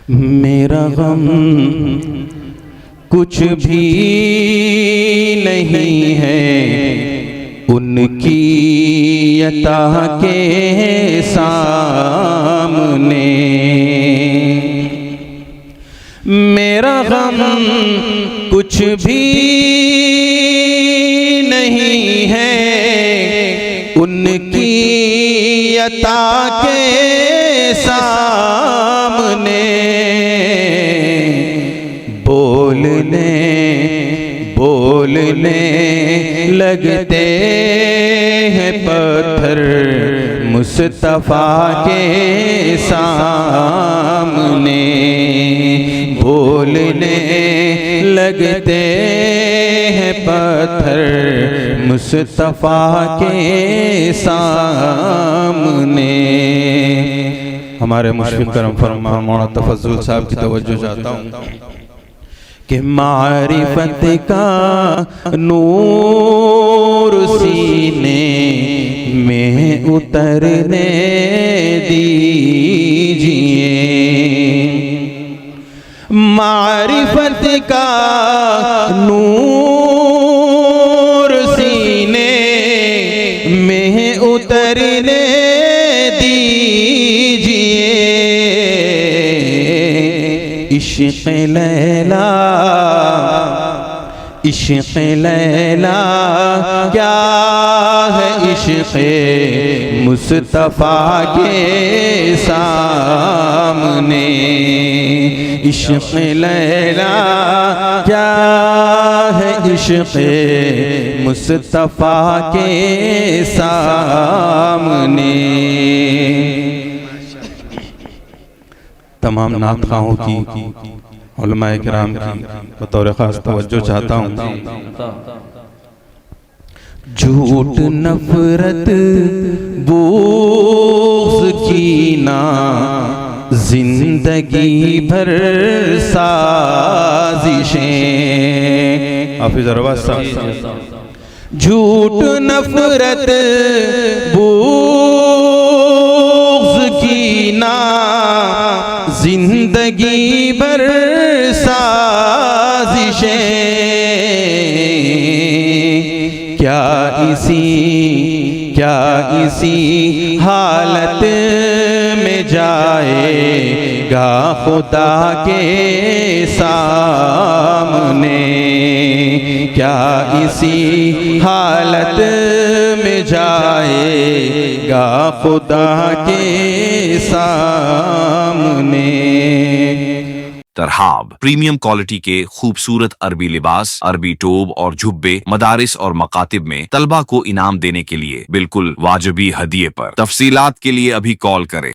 میرا غم کچھ بھی نہیں ہے ان کی عطا کے سامنے، میرا غم کچھ بھی نہیں ہے ان کی عطا کے سامنے، بولنے لگتے ہیں پتھر مصطفیٰ کے سامنے، بولنے لگتے ہیں پتھر مصطفیٰ کے سامنے۔ ہمارے مشفق کرم فرما مولانا تفضل صاحب کی توجہ چاہتا ہوں کہ معرفت کا نور سینے میں اترنے دیجئے، معرفت کا نور سینے میں اترنے دیجئے، عشق لیلا عشق لیلا کیا ہے عشق مصطفیٰ کے سامنے، عشق لیلا کیا ہے عشق مصطفیٰ کے سامنے۔ تمام نعت خواہوں کی علماء کرام کی بطور خاص توجہ چاہتا ہوں۔ جھوٹ نفرت بغض کینہ زندگی بھر سازشیں، حافظ ارواز صاحب، جھوٹ نفرت بغض کینہ زندگی بھر سازشیں، کیا اسی حالت میں جائے گا خدا کے سامنے، کیا اسی حالت میں جائے گا خدا کے سامنے۔ ترحاب پریمیم کوالٹی کے خوبصورت عربی لباس، عربی ٹوب اور جھبے مدارس اور مکاتب میں طلبہ کو انعام دینے کے لیے بالکل واجبی ہدیے پر۔ تفصیلات کے لیے ابھی کال کریں۔